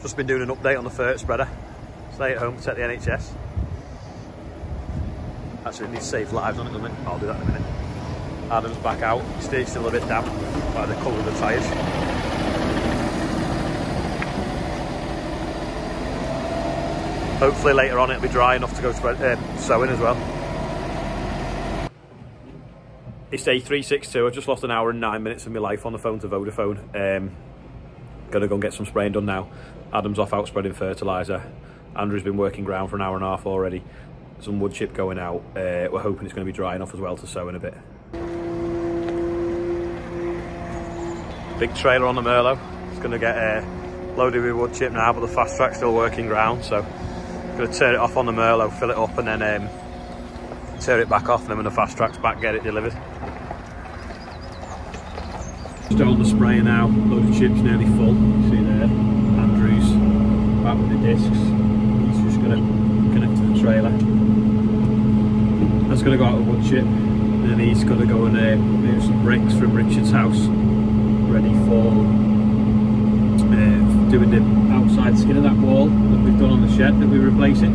Just been doing an update on the fendt spreader. Stay at home, protect the NHS. Actually, it needs to save lives on it, doesn't it? I'll do that in a minute. Adam's back out. He's still a bit damp by the colour of the tyres. Hopefully later on it'll be dry enough to go sowing as well. It's day 362. I've just lost an hour and 9 minutes of my life on the phone to Vodafone. Gonna go and get some spraying done now. Adam's off out spreading fertiliser. Andrew's been working ground for an hour and a half already. Some wood chip going out. We're hoping it's going to be dry enough as well to sow in a bit. Big trailer on the Merlot. It's going to get loaded with wood chip now, but the fast track's still working ground, so I'm going to turn it off on the Merlot, fill it up, and then turn it back off, and then when the fast track's back, get it delivered. Just on the sprayer now. Load of chips nearly full. You see there, Andrew's back with the discs. He's just going to connect to the trailer. That's going to go out with wood chip, and then he's got to go and move some bricks from Richard's house, ready for doing the outside skin of that wall that we've done on the shed that we're replacing.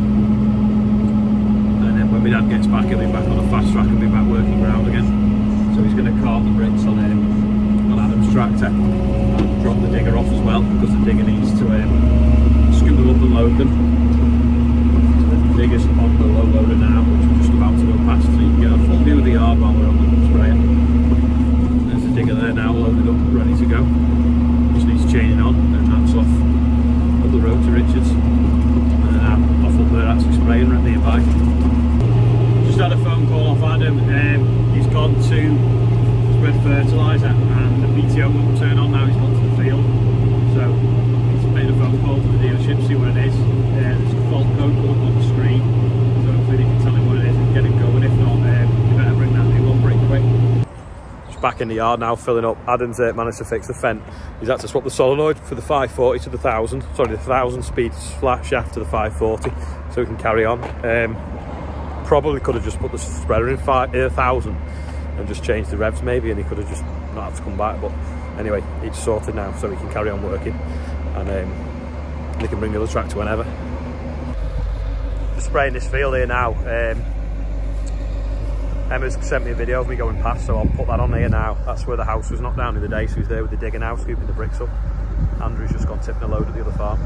And then when my dad gets back, he'll be back on the fast track and be back working ground again. So he's going to cart the bricks on Adam's tractor and drop the digger off as well, because the digger needs to scoop them up and load them. The digger's on the low loader now, which we're just about to go past, so you can get a full view of the yard while we're on the sprayer. There's the digger there now, loaded up, ready to go. Just needs chaining on, and that's off up the road to Richards. And then I'm off up there actually spraying right nearby. Just had a phone call off Adam. He's gone to spread fertiliser and the PTO won't turn on now, he's gone to the field. So he's made a phone call to the dealership, see what it is. There's a fault code come up on the screen, so hopefully they can tell him what it is and get it going. If not, you better bring that new one pretty quick. Just back in the yard now, filling up. Adam's managed to fix the fendt. He's had to swap the solenoid for the 540 to the 1000, sorry, the 1000 speed flat shaft to the 540, so we can carry on. Probably could have just put the spreader in 1000 and just changed the revs maybe, and he could have just not had to come back, but anyway, it's sorted now, so we can carry on working, and they can bring the other tractor whenever. Just spraying this field here now. Emma's sent me a video of me going past, so I'll put that on here now. That's where the house was knocked down in the day, so he's there with the digger now, scooping the bricks up. Andrew's just gone tipping a load at the other farm.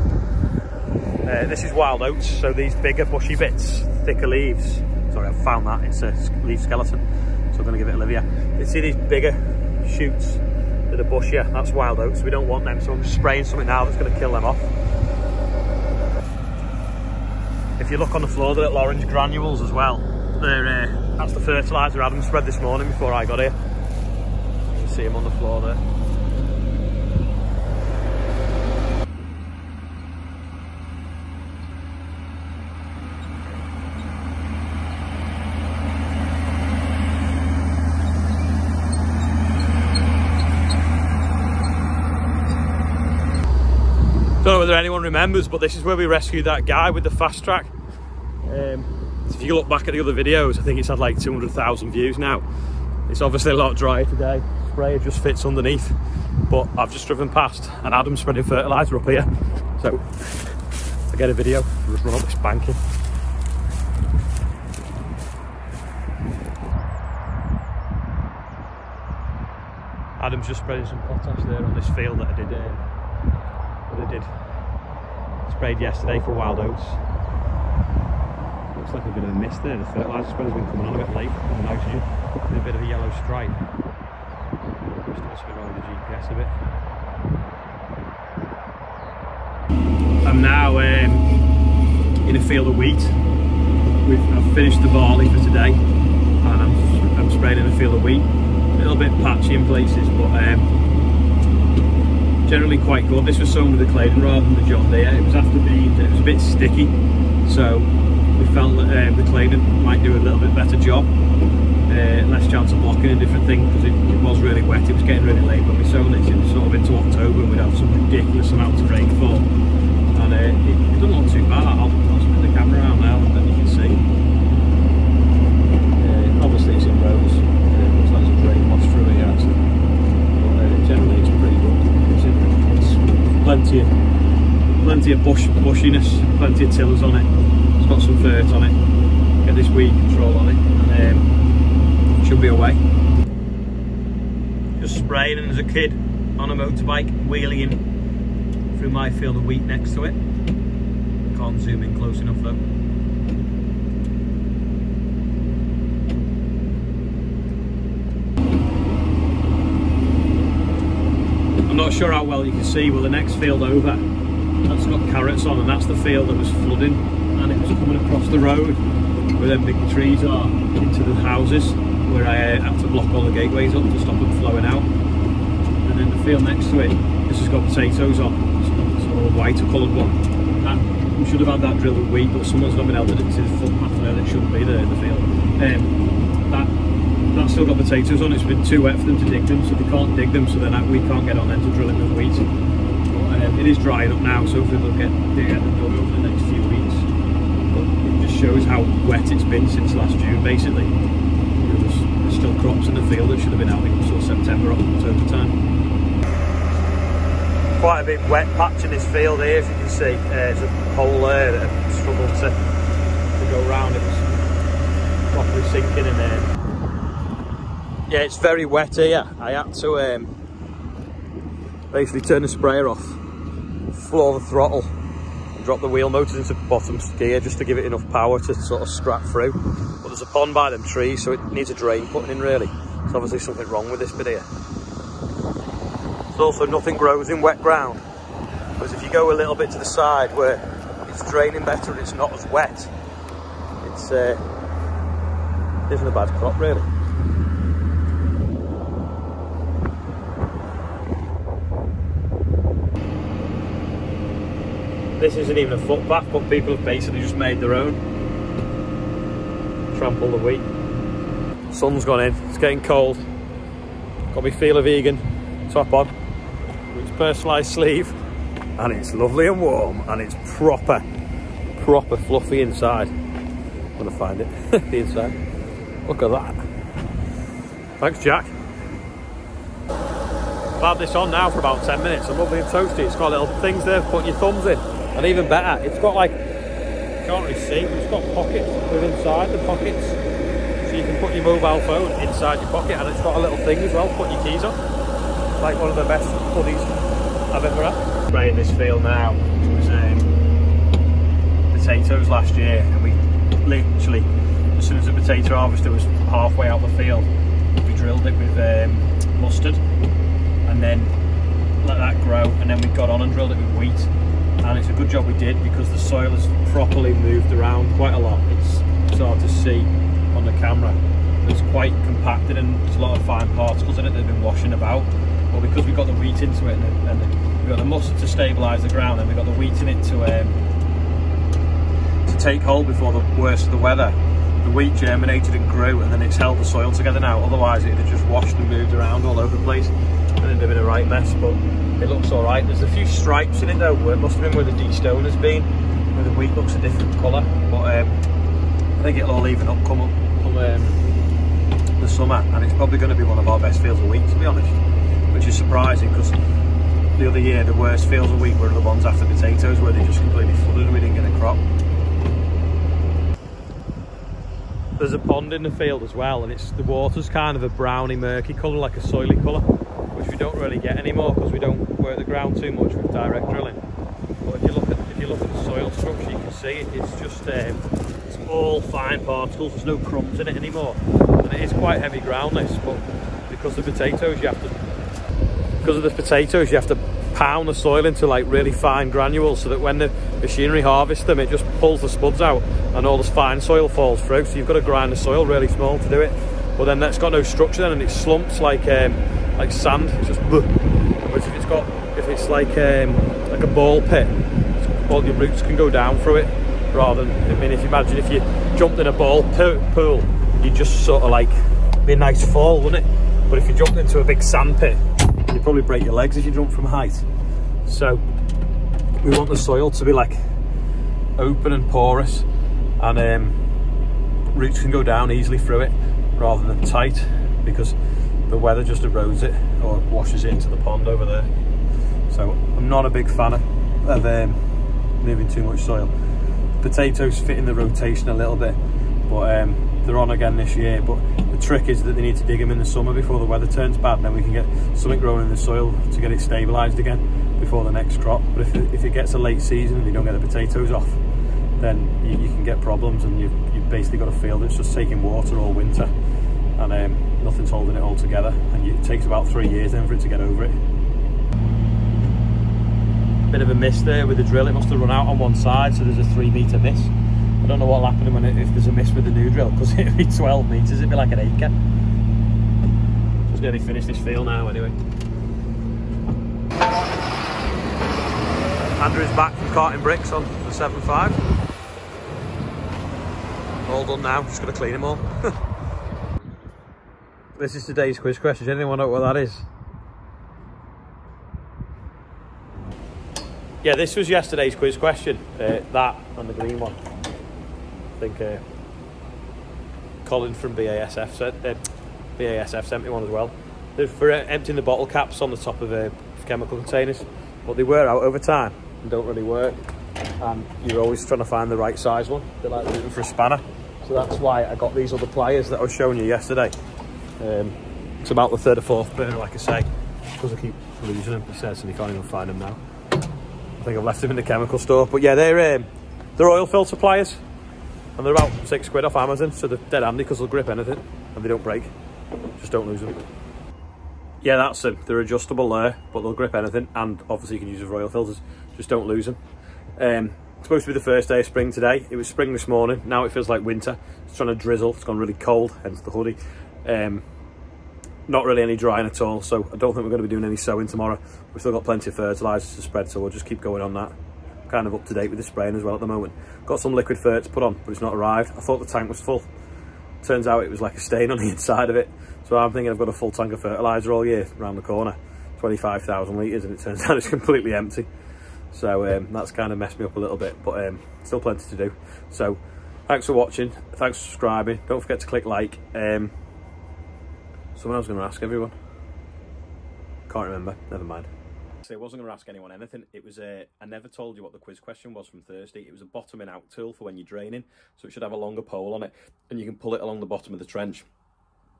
This is wild oats, so these bigger bushy bits, thicker leaves. Sorry, I've found that, it's a leaf skeleton, so I'm going to give it a live. You see these bigger shoots that are bushier, that's wild oats, we don't want them, so I'm just spraying something now that's going to kill them off. If you look on the floor, the little orange granules as well, that's the fertiliser Adam spread this morning before I got here. You can see them on the floor there. Don't know whether anyone remembers, but this is where we rescued that guy with the fast track. If you look back at the other videos, I think it's had like 200,000 views now. It's obviously a lot drier today. Sprayer just fits underneath, but I've just driven past and Adam's spreading fertiliser up here. So I get a video, I'll just run up this banking. Adam's just spreading some potash there on this field that I did sprayed yesterday for wild oats. Looks like a bit of a mist there. The fertiliser spreader's been coming on a bit late on the nitrogen, with a bit of a yellow stripe. Just also been rolling the GPS a bit. I'm now in a field of wheat. I've finished the barley for today, and I'm spraying in a field of wheat. A little bit patchy in places, but generally quite good. This was sown with the Claydon rather than the John Deere. It was after being, it was a bit sticky, so we felt that the Claydon might do a little bit better job. Less chance of blocking and different things, because it was really wet. It was getting really late when we sown it, sort of into October, and we'd have some ridiculous amounts of rainfall, and it doesn't look too bad. I'll spin the camera around now and then you can see. Obviously it's in rows, it looks like there's a drain wash through here actually, but generally it's pretty good. It's plenty of plenty of bushiness, plenty of tillers on it. It's got some dirt on it. Get this weed control on it, and should be away. Just spraying, and as a kid on a motorbike wheeling through my field of wheat next to it. Can't zoom in close enough though. I'm not sure how well you can see, well the next field over, that's got carrots on, and that's the field that was flooding, and it was coming across the road where them big trees are into the houses, where I had to block all the gateways up to stop them flowing out. And then the field next to it, this has got potatoes on, it's all white, a coloured one. That, we should have had that drilled with wheat, but someone's not been able to do the footpath there that shouldn't be there in the field. That's still got potatoes on. It's been too wet for them to dig them, so they can't dig them, so then we can't get on them to drill it with wheat. But it is drying up now, so hopefully they'll get them dug over the next few weeks. But it just shows how wet it's been since last June, basically. There's still crops in the field that should have been out in sort of September, October time. Quite a big wet patch in this field here, as you can see. There's a hole there that I've struggled to go round. It was properly sinking in there. Yeah, it's very wet here. I had to basically turn the sprayer off, floor the throttle, and drop the wheel motors into bottom gear just to give it enough power to sort of scrap through. But there's a pond by them trees, so it needs a drain putting in really. There's obviously something wrong with this bit here. Also, nothing grows in wet ground, because if you go a little bit to the side where it's draining better and it's not as wet, it isn't a bad crop really. This isn't even a footpath, but people have basically just made their own. Trample the wheat. Sun's gone in, it's getting cold. Got my Feel Vegan top on, with personalised sleeve, and it's lovely and warm, and it's proper fluffy inside. I'm gonna find it. The inside. Look at that. Thanks, Jack. I've had this on now for about 10 minutes. I'm lovely and toasty. It's got little things there for putting your thumbs in, and even better, it's got like, you can't really see, but it's got pockets with inside the pockets, so you can put your mobile phone inside your pocket, and it's got a little thing as well, putting your keys on. Like one of the best hoodies I've ever had. Spraying this field now, it was potatoes last year, and we literally, as soon as the potato harvester was halfway out the field, we drilled it with mustard, and then let that grow, and then we got on and drilled it with wheat. And it's a good job we did, because the soil has properly moved around quite a lot. It's hard to see on the camera. It's quite compacted, and there's a lot of fine particles in it that have been washing about. But because we got the wheat into it, and we got the mustard to stabilise the ground, and we got the wheat in it to take hold before the worst of the weather, the wheat germinated and grew, and then it's held the soil together now. Otherwise it would have just washed and moved around all over the place, and it'd have been a right mess. But it looks all right. There's a few stripes in it though. It must have been where the de-stone has been, where the wheat looks a different colour. But I think it'll all even up come the summer, and it's probably going to be one of our best fields of wheat, to be honest. Which is surprising, because the other year the worst fields of wheat were the ones after potatoes, where they just completely flooded and we didn't get a crop. There's a pond in the field as well, and the water's kind of a browny murky colour, like a soily colour, which we don't really get anymore because we don't work the ground too much with direct drilling. But if you look at the soil structure, you can see it's just it's all fine particles. There's no crumbs in it anymore, and it is quite heavy ground this. But because of the potatoes, you have to pound the soil into like really fine granules, so that when the machinery harvests them, it just pulls the spuds out and all this fine soil falls through. So you've got to grind the soil really small to do it. But then that's got no structure then, and it slumps like sand. It's just whereas if it's like a ball pit, all your roots can go down through it, rather than, I mean, if you imagine if you jumped in a ball pool, you'd just sort of like be a nice fall, wouldn't it? But if you jumped into a big sand pit, you'd probably break your legs if you jump from height. So we want the soil to be like open and porous, and roots can go down easily through it rather than tight, because the weather just erodes it or washes it into the pond over there. So I'm not a big fan of moving too much soil. Potatoes fit in the rotation a little bit, but they're on again this year. But the trick is that they need to dig them in the summer before the weather turns bad, and then we can get something growing in the soil to get it stabilised again before the next crop. But if it gets a late season and you don't get the potatoes off, then you can get problems, and you've basically got a field that's just taking water all winter, and nothing's holding it all together, and it takes about 3 years then for it to get over it. Bit of a miss there with the drill. It must have run out on one side, so there's a 3 metre miss. I don't know what'll happen when if there's a miss with the new drill, because it'll be 12 metres, it'll be like an acre. Just nearly finished this field now anyway. Andrew's back from carting bricks on the 7.5. All done now, just got to clean them all. This is today's quiz question. Does anyone know what that is? Yeah, this was yesterday's quiz question. That and the green one. I think Colin from BASF sent me one as well. They're for emptying the bottle caps on the top of chemical containers, but they wear out over time and don't really work. And you're always trying to find the right size one. They're like looking for a spanner. So that's why I got these other pliers that I was showing you yesterday. It's about the third or fourth burner, like I say, because I keep losing them. He says, and you can't even find them now. I think I've left them in the chemical store. But yeah, they're oil filter pliers, and they're about £6 off Amazon, so they're dead handy because they'll grip anything and they don't break. Just don't lose them. Yeah, that's them. They're adjustable there, but they'll grip anything, and obviously you can use them for oil filters. Just don't lose them. It's supposed to be the first day of spring today. It was spring this morning. Now it feels like winter. It's trying to drizzle. It's gone really cold, hence the hoodie. Not really any drying at all, so I don't think we're going to be doing any sowing tomorrow. We've still got plenty of fertilisers to spread, so we'll just keep going on that. Kind of up to date with the spraying as well at the moment. Got some liquid fert to put on, but it's not arrived. I thought the tank was full. Turns out it was like a stain on the inside of it. So I'm thinking I've got a full tank of fertiliser all year around the corner, 25,000 litres, and it turns out it's completely empty. So that's kind of messed me up a little bit, but still plenty to do. So thanks for watching, thanks for subscribing. Don't forget to click like. Someone else was going to ask everyone. Can't remember, never mind. So I wasn't going to ask anyone anything. It was I never told you what the quiz question was from Thursday. It was a bottoming out tool for when you're draining. So it should have a longer pole on it, and you can pull it along the bottom of the trench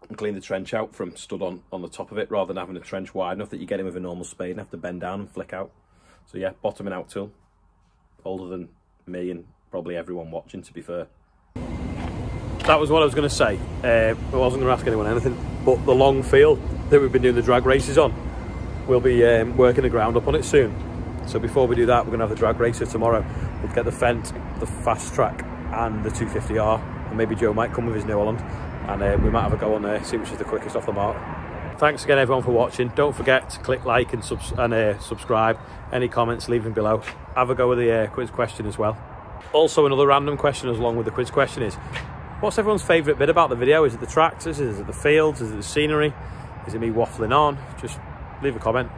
and clean the trench out from stood on the top of it, rather than having a trench wide enough that you get in with a normal spade and have to bend down and flick out. So yeah, bottoming out tool. Older than me and probably everyone watching, to be fair. That was what I was going to say. I wasn't going to ask anyone anything, but the long field that we've been doing the drag races on, we'll be working the ground up on it soon. So before we do that, we're going to have the drag racer tomorrow. We'll get the fendt, the fast track, and the 250R, and maybe Joe might come with his New Holland, and we might have a go on there, see which is the quickest off the mark. Thanks again everyone for watching. Don't forget to click like and subscribe. Any comments, leave them below. Have a go with the quiz question as well. Also, another random question along with the quiz question is, what's everyone's favourite bit about the video? Is it the tractors? Is it the fields? Is it the scenery? Is it me waffling on? Just leave a comment.